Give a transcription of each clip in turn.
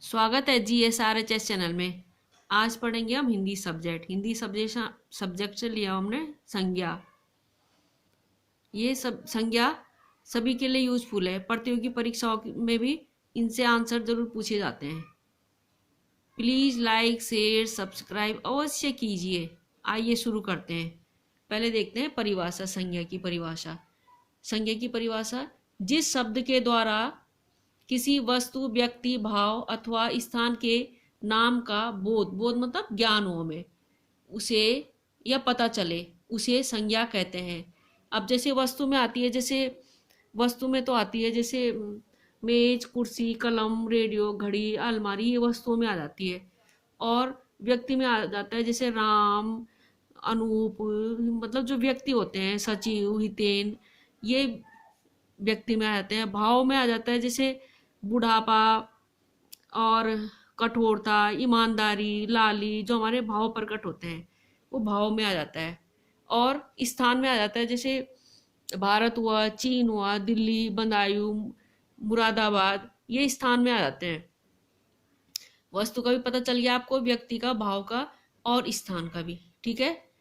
स्वागत है GSRHS channel में। आज पढ़ेंगे हम हिंदी सब्जेक्ट से लिया हमने संज्ञा। ये सब संज्ञा सभी के लिए यूजफुल है। प्रतियोगी परीक्षाओं में भी इनसे आंसर जरूर पूछे जाते हैं। प्लीज़ लाइक शेयर सब्सक्राइब अवश्य कीजिए। आइए शुरू करते हैं। पहले देखते हैं परिभाषा। संज्ञा की परिभाषा। संज्ञा की परिभाषा जिस शब्द के द्वारा किसी वस्तु, व्यक्ति, भाव अथवा स्थान के नाम का बोध मतलब ज्ञान हो हमें, उसे या पता चले, उसे संज्ञा कहते हैं। अब जैसे वस्तु में आती है, जैसे मेज, कुर्सी, कलम, रेडियो, घड़ी, अलमारी, ये वस्तुओं में आ जाती है। और व्यक्ति में आ जाता है जैसे राम, अनूप, मतलब जो व्यक्ति होते हैं, सचिव, हितेन, ये व्यक्ति में आ जाते हैं। भाव में आ जाता है जैसे बुढ़ापा और कठोरता, ईमानदारी, लाली, जो हमारे भाव प्रकट होते हैं वो भाव में आ जाता है। और स्थान में आ जाता है जैसे भारत हुआ, चीन हुआ, दिल्ली, बदायूं, मुरादाबाद, ये स्थान में आ जाते हैं। वस्तु का भी पता चल गया आपको, व्यक्ति का, भाव का और स्थान का भी। ठीक है।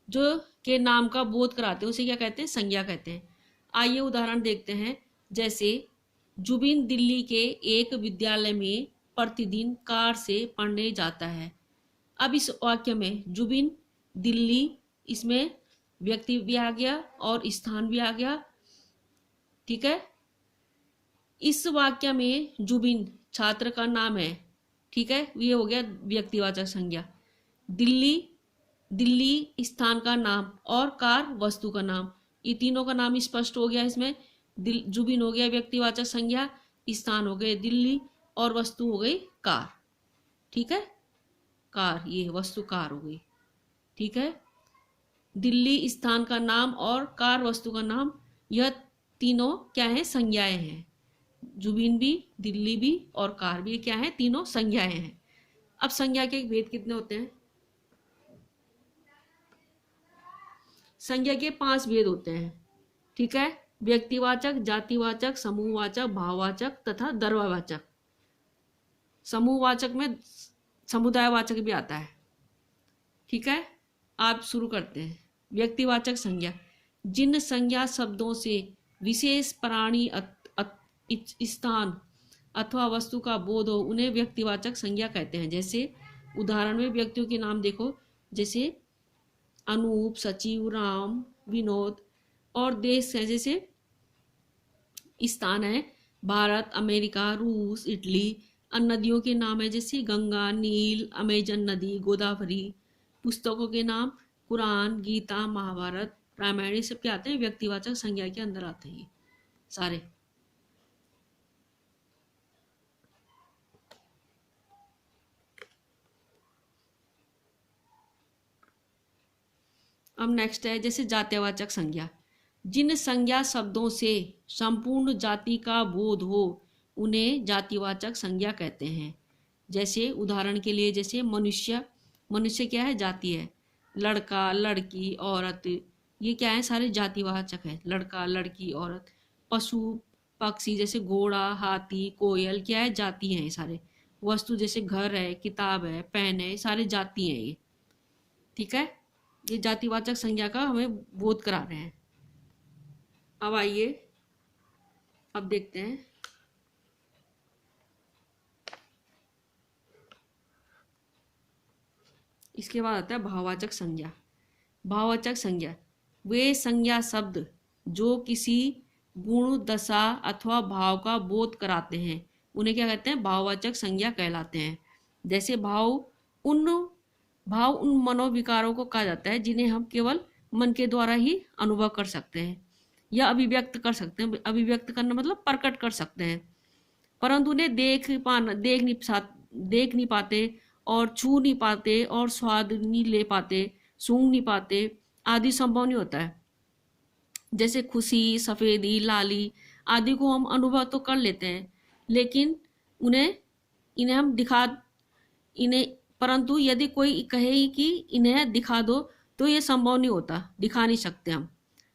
जो के नाम का बोध कराते हैं उसे क्या कहते हैं? संज्ञा कहते हैं। आइए उदाहरण देखते हैं। जैसे जुबिन दिल्ली के एक विद्यालय में प्रतिदिन कार से पढ़ने जाता है। अब इस वाक्य में जुबिन, दिल्ली, इसमें व्यक्ति भी आ गया और स्थान भी आ गया। ठीक है। इस वाक्य में जुबिन छात्र का नाम है। ठीक है, ये हो गया व्यक्तिवाचक संज्ञा। दिल्ली स्थान का नाम और कार वस्तु का नाम, ये तीनों का नाम स्पष्ट हो गया। इसमें जुबिन हो गया व्यक्तिवाचक संज्ञा, स्थान हो गए दिल्ली और वस्तु हो गई कार। ठीक है, कार, ये वस्तु कार हो गई। ठीक है, दिल्ली स्थान का नाम और कार वस्तु का नाम, यह तीनों क्या है? संज्ञाएं हैं। जुबिन भी, दिल्ली भी और कार भी क्या है? तीनों संज्ञाएं हैं। अब संज्ञा के भेद कितने होते हैं? संज्ञा के 5 भेद होते हैं। ठीक है, व्यक्तिवाचक, जातिवाचक, समूहवाचक, भाववाचक तथा द्रव्यवाचक। समूहवाचक में समुदायवाचक भी आता है। ठीक है, आप शुरू करते हैं। व्यक्तिवाचक संज्ञा जिन संज्ञा शब्दों से विशेष प्राणी, स्थान अथवा वस्तु का बोध हो उन्हें व्यक्तिवाचक संज्ञा कहते हैं। जैसे उदाहरण में व्यक्तियों के नाम देखो, जैसे अनूप, सचिव, राम, विनोद। और देश है जैसे स्थान है भारत, अमेरिका, रूस, इटली। नदियों के नाम है जैसे गंगा, नील, अमेजन नदी, गोदावरी। पुस्तकों के नाम कुरान, गीता, महाभारत, रामायण, ये सब क्या आते हैं? व्यक्तिवाचक संज्ञा के अंदर आते हैं सारे। अब नेक्स्ट है जैसे जातिवाचक संज्ञा जिन संज्ञा शब्दों से संपूर्ण जाति का बोध हो उन्हें जातिवाचक संज्ञा कहते हैं। जैसे उदाहरण के लिए जैसे मनुष्य, मनुष्य क्या है? जाति है। लड़का, लड़की, औरत, ये क्या है? सारे जातिवाचक है। लड़का, लड़की, औरत। पशु, पक्षी जैसे घोड़ा, हाथी, कोयल, क्या है? जाति हैं ये सारे। वस्तु जैसे घर है, किताब है, पेन है, सारे जाति हैं ये। ठीक है, ये जातिवाचक संज्ञा का हमें बोध करा रहे हैं। अब आइए अब देखते हैं इसके बाद आता है भाववाचक संज्ञा। भाववाचक संज्ञा वे संज्ञा शब्द जो किसी गुण, दशा अथवा भाव का बोध कराते हैं उन्हें क्या कहते हैं? भाववाचक संज्ञा कहलाते हैं। जैसे भाव उन मनोविकारों को कहा जाता है जिन्हें हम केवल मन के द्वारा ही अनुभव कर सकते हैं या अभिव्यक्त कर सकते हैं। अभिव्यक्त करना मतलब प्रकट कर सकते हैं, परंतु उन्हें देख नहीं पाते और छू नहीं पाते और स्वाद नहीं ले पाते, सूंघ नहीं पाते आदि संभव नहीं होता है। जैसे खुशी, सफेदी, लाली आदि को हम अनुभव तो कर लेते हैं, लेकिन इन्हें हम परंतु यदि कोई कहे कि इन्हें दिखा दो तो ये संभव नहीं होता, दिखा नहीं सकते हम।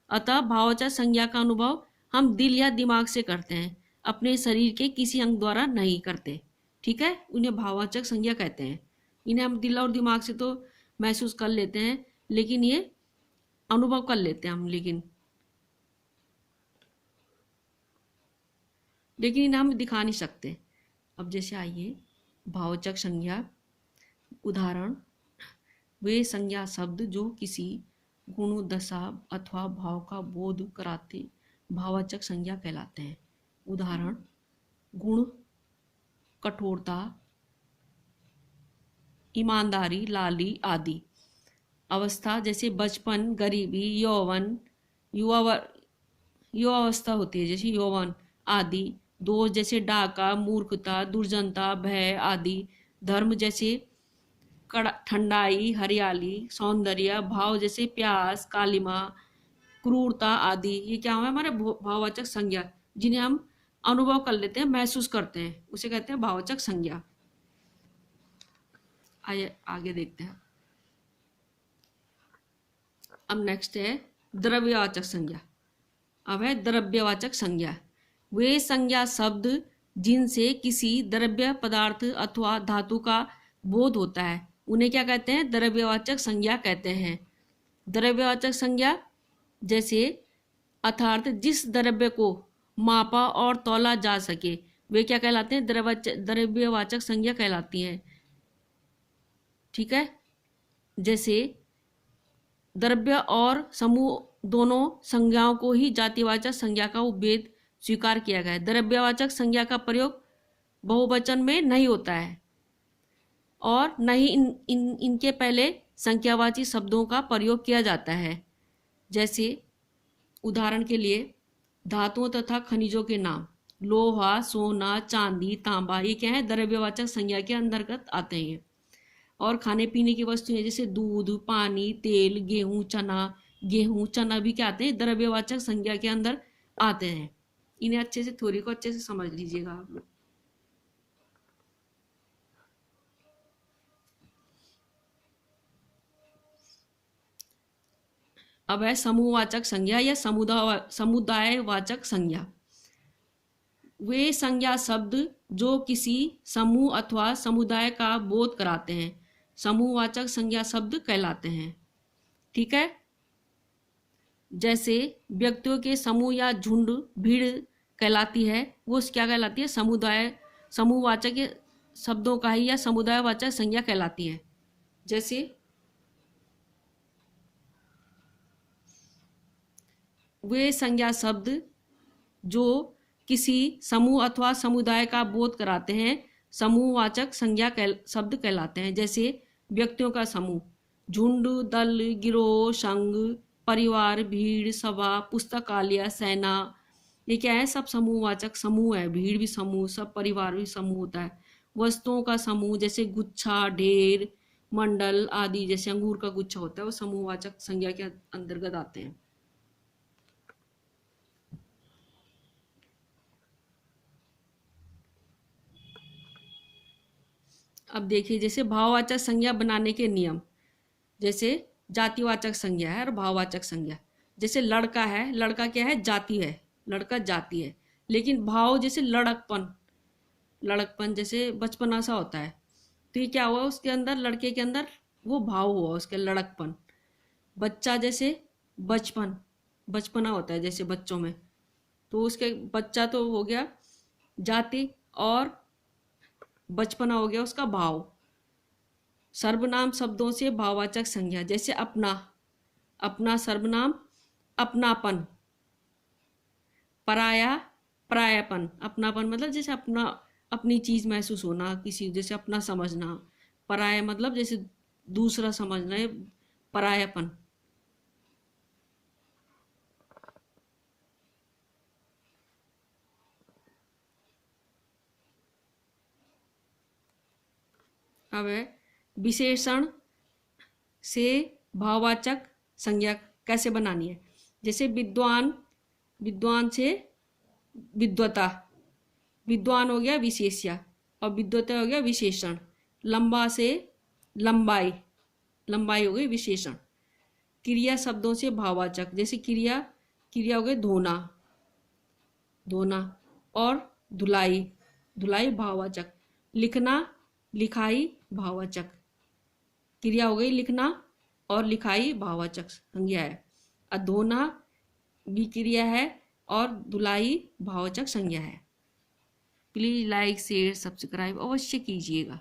अतः भाववाचक संज्ञा का अनुभव हम दिल या दिमाग से करते हैं, अपने शरीर के किसी अंग द्वारा नहीं करते। ठीक है, उन्हें भाववाचक संज्ञा कहते हैं। इन्हें हम दिल और दिमाग से तो महसूस कर लेते हैं, लेकिन ये अनुभव कर लेते हैं हम, लेकिन इन्हें हम दिखा नहीं सकते। अब जैसे आइए भाववाचक संज्ञा। उदाहरण, वे संज्ञा शब्द जो किसी गुण, दशा अथवा भाव का बोध कराते भाववाचक संज्ञा कहलाते हैं। उदाहरण, गुण, कठोरता, ईमानदारी, लाली आदि। अवस्था जैसे बचपन, गरीबी, यौवन, युवावस्था होती है जैसे यौवन आदि। दोष जैसे डाका, मूर्खता, दुर्जनता, भय आदि। धर्म जैसे ठंडाई, हरियाली, सौंदर्य। भाव जैसे प्यास, कालिमा, क्रूरता आदि। ये क्या हुआ हमारे भाववाचक संज्ञा, जिन्हें हम अनुभव कर लेते हैं, महसूस करते हैं, उसे कहते हैं भाववाचक संज्ञा। आइए आगे देखते हैं। अब नेक्स्ट है द्रव्यवाचक संज्ञा। अब है द्रव्यवाचक संज्ञा। वे संज्ञा शब्द जिनसे किसी द्रव्य पदार्थ अथवा धातु का बोध होता है, उन्हें क्या कहते हैं? द्रव्यवाचक संज्ञा कहते हैं। द्रव्यवाचक संज्ञा जैसे अर्थात जिस द्रव्य को मापा और तौला जा सके, वे क्या कहलाते हैं? द्रव्यवाचक संज्ञा कहलाती हैं। ठीक है, जैसे द्रव्य और समूह दोनों संज्ञाओं को ही जातिवाचक संज्ञा का उपभेद स्वीकार किया गया है। द्रव्यवाचक संज्ञा का प्रयोग बहुवचन में नहीं होता है और न ही इनके पहले संख्यावाची शब्दों का प्रयोग किया जाता है। जैसे उदाहरण के लिए धातुओं तथा खनिजों के नाम लोहा, सोना, चांदी, तांबा, ये क्या है? द्रव्यवाचक संज्ञा के अंतर्गत आते हैं। और खाने पीने की वस्तुएं जैसे दूध, पानी, तेल, गेहूं, चना भी क्या आते हैं? द्रव्यवाचक संज्ञा के अंदर आते हैं। इन्हें अच्छे से, थ्योरी को अच्छे से समझ लीजिएगा आप लोग। अब है समूहवाचक संज्ञा या समुदायवाचक संज्ञा। वे संज्ञा शब्द जो किसी समूह अथवा समुदाय का बोध कराते हैं, समूहवाचक संज्ञा शब्द कहलाते हैं। ठीक है, जैसे व्यक्तियों के समूह या झुंड, भीड़ कहलाती है, वो क्या कहलाती है? समूहवाचक शब्दों का ही या समुदायवाचक संज्ञा कहलाती है। जैसे वे संज्ञा शब्द जो किसी समूह अथवा समुदाय का बोध कराते हैं, समूहवाचक संज्ञा शब्द कहलाते हैं। जैसे व्यक्तियों का समूह, झुंड, दल, गिरोह, संघ, परिवार, भीड़, सभा, पुस्तकालय, सेना, ये क्या है? सब समूहवाचक समूह है। भीड़ भी समूह, सब परिवार भी समूह होता है। वस्तुओं का समूह जैसे गुच्छा, ढेर, मंडल आदि, जैसे अंगूर का गुच्छा होता है, वो समूहवाचक संज्ञा के अंतर्गत आते हैं। अब देखिए, जैसे भाववाचक संज्ञा बनाने के नियम, जैसे जातिवाचक संज्ञा है और भाववाचक संज्ञा। जैसे लड़का है, लड़का क्या है? जाति है, लड़का जाति है। लेकिन भाव जैसे लड़कपन जैसे बचपना सा होता है, तो ये क्या हुआ? उसके अंदर, लड़के के अंदर वो भाव हुआ, उसके लड़कपन। बच्चा जैसे बचपना होता है जैसे बच्चों में, तो उसके बच्चा तो हो गया जाति और बचपना हो गया उसका भाव। सर्वनाम शब्दों से भाववाचक संज्ञा, जैसे अपना सर्वनाम अपनापन, पराया परायापन। अपनापन मतलब जैसे अपनी चीज महसूस होना, किसी जैसे अपना समझना। पराया मतलब जैसे दूसरा समझना है, परायापन। अब है विशेषण से भाववाचक संज्ञा कैसे बनानी है। जैसे विद्वान से विद्वता, विद्वान हो गया विशेष्य और विद्वता हो गया विशेषण। लंबा से लंबाई हो गई विशेषण। क्रिया शब्दों से भाववाचक, जैसे क्रिया हो गई धोना और धुलाई भाववाचक। लिखना, लिखाई भाववाचक क्रिया हो गई, लिखना और लिखाई भाववाचक संज्ञा है। अधोना भी क्रिया है और धुलाई भाववाचक संज्ञा है। प्लीज लाइक शेयर सब्सक्राइब अवश्य कीजिएगा।